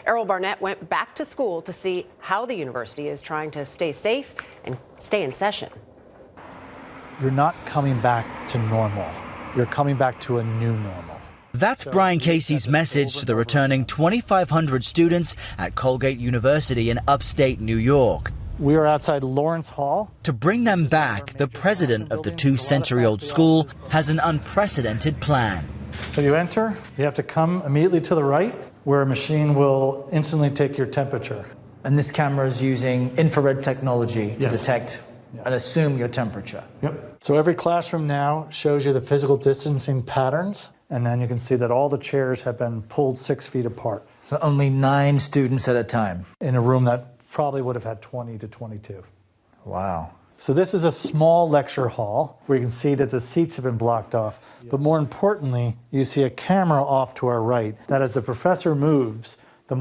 Errol Barnett went back to school to see how the university is trying to stay safe and stay in session. You're not coming back to normal. You're coming back to a new normal. That's Brian Casey's message to the returning 2,500 students at Colgate University in upstate New York. We are outside Lawrence Hall. To bring them back, the president of the 2-century-old school has an unprecedented plan. So you enter, you have to come immediately to the right, where a machine will instantly take your temperature. And this camera is using infrared technology to detect and assume your temperature. Yep. So every classroom now shows you the physical distancing patterns, and then you can see that all the chairs have been pulled 6 feet apart. So only 9 students at a time. In a room that probably would have had 20 to 22. Wow. So this is a small lecture hall where you can see that the seats have been blocked off. But more importantly, you see a camera off to our right that as the professor moves, the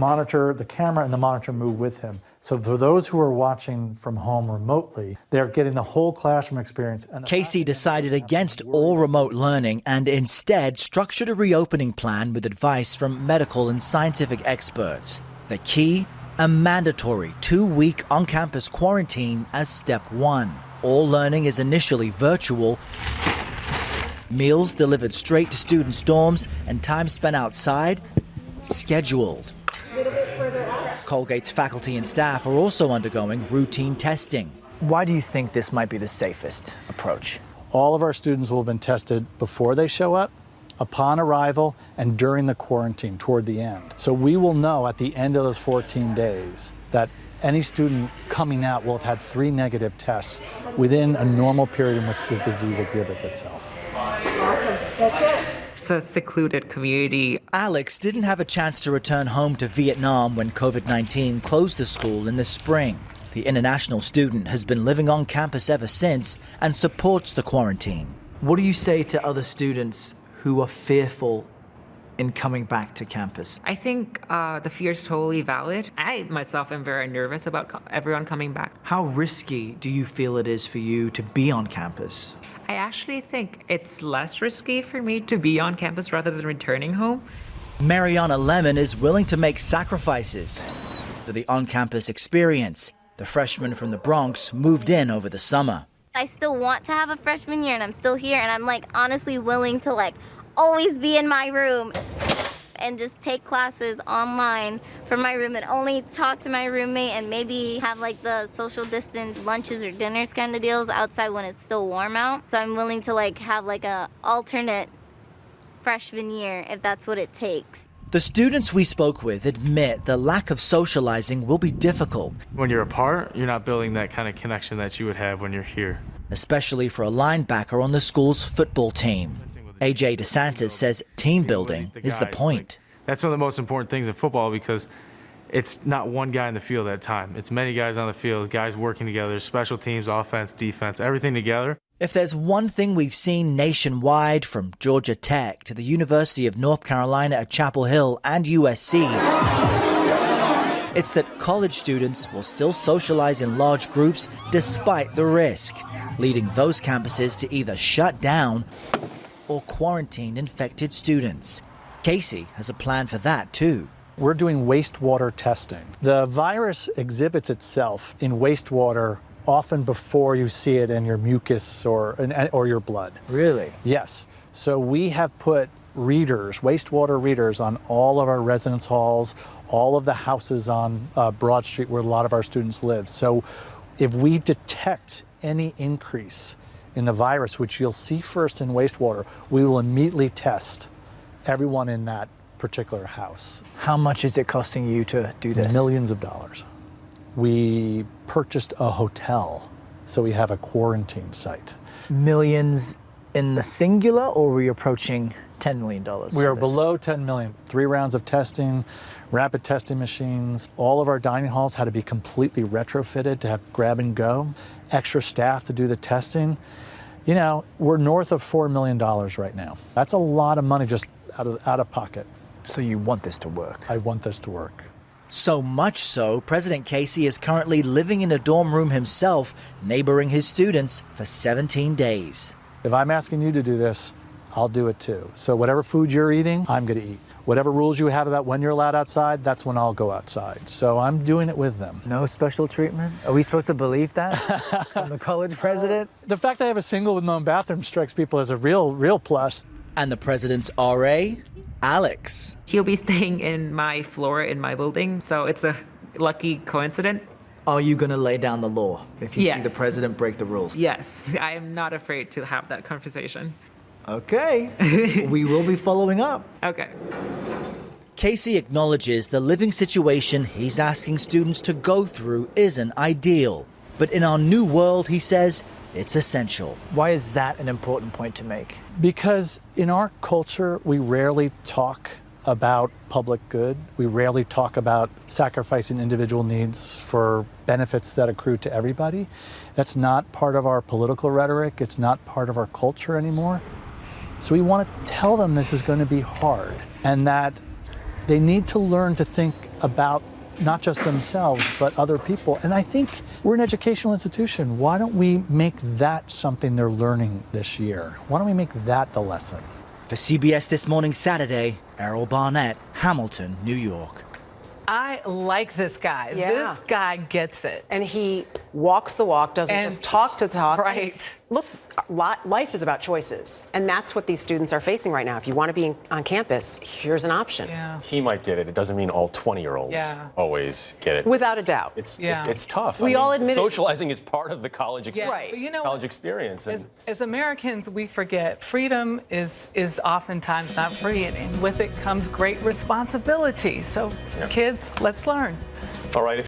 camera and the monitor move with him. So for those who are watching from home remotely, they're getting the whole classroom experience. Casey decided against all remote learning and instead structured a reopening plan with advice from medical and scientific experts. The key? A mandatory 2-week on-campus quarantine as step 1. All learning is initially virtual. Meals delivered straight to students' dorms and time spent outside scheduled. Colgate's faculty and staff are also undergoing routine testing. Why do you think this might be the safest approach? All of our students will have been tested before they show up, upon arrival, and during the quarantine toward the end. So we will know at the end of those 14 days that any student coming out will have had 3 negative tests within a normal period in which the disease exhibits itself. Awesome. That's it. It's a secluded community. Alex didn't have a chance to return home to Vietnam when COVID-19 closed the school in the spring. The international student has been living on campus ever since and supports the quarantine. What do you say to other students who are fearful in coming back to campus? I think the fear is totally valid. I myself am very nervous about everyone coming back. How risky do you feel it is for you to be on campus? I actually think it's less risky for me to be on campus rather than returning home. Mariana Lemon is willing to make sacrifices for the on-campus experience. The freshman from the Bronx moved in over the summer. I still want to have a freshman year and I'm still here and I'm honestly willing to always be in my room and just take classes online from my room and only talk to my roommate and maybe have the social distance lunches or dinners kind of deals outside when it's still warm out. So I'm willing to have a alternate freshman year if that's what it takes. The students we spoke with admit the lack of socializing will be difficult. When you're apart, you're not building that kind of connection that you would have when you're here. Especially for a linebacker on the school's football team. A.J. DeSantis says team building is the point. That's one of the most important things in football because it's not one guy in the field at a time. It's many guys on the field, guys working together, special teams, offense, defense, everything together. If there's one thing we've seen nationwide, from Georgia Tech to the University of North Carolina at Chapel Hill and USC, it's that college students will still socialize in large groups despite the risk, leading those campuses to either shut down or quarantine infected students. Casey has a plan for that too. We're doing wastewater testing. The virus exhibits itself in wastewater often before you see it in your mucus or your blood. Really? Yes. So we have put wastewater readers on all of our residence halls, all of the houses on Broad Street where a lot of our students live. So if we detect any increase in the virus, which you'll see first in wastewater, we will immediately test everyone in that particular house. How much is it costing you to do this? Millions of dollars. We purchased a hotel, so we have a quarantine site. Millions in the singular, or are we approaching $10 million? We are below 10 million. 3 rounds of testing, rapid testing machines. All of our dining halls had to be completely retrofitted to have grab and go, extra staff to do the testing. You know, we're north of $4 million right now. That's a lot of money just out of pocket. So you want this to work? I want this to work. So much so, President Casey is currently living in a dorm room himself, neighboring his students for 17 days. If I'm asking you to do this, I'll do it too. So whatever food you're eating, I'm going to eat. whatever rules you have about when you're allowed outside, that's when I'll go outside. So I'm doing it with them. No special treatment? Are we supposed to believe that from the college president? The fact that I have a single with my own bathroom strikes people as a real plus. And the president's RA, Alex. He'll be staying in my floor in my building, so it's a lucky coincidence. Are you going to lay down the law if you see Yes. the president break the rules? Yes, I am not afraid to have that conversation. Okay. We will be following up. Okay. Casey acknowledges the living situation he's asking students to go through isn't ideal. But in our new world, he says, it's essential. Why is that an important point to make? Because in our culture, we rarely talk about public good. We rarely talk about sacrificing individual needs for benefits that accrue to everybody. That's not part of our political rhetoric. It's not part of our culture anymore. So we want to tell them this is going to be hard and that they need to learn to think about not just themselves, but other people. And I think we're an educational institution. Why don't we make that something they're learning this year? Why don't we make that the lesson? For CBS This Morning Saturday, Errol Barnett, Hamilton, New York. I like this guy. Yeah. This guy gets it. And he walks the walk, doesn't And- just talk to talk. Right. Look, life is about choices. And that's what these students are facing right now. If you want to be on campus, here's an option. Yeah. He might get it. It doesn't mean all 20-year-olds Yeah. always get it. Without a doubt. It's Yeah. it's tough. We all admit it. socializing is part of the college Yeah. Right. But you know college what? experience. And As Americans, we forget freedom is oftentimes not free, and with it comes great responsibility. So, Yeah. kids, let's learn. all right.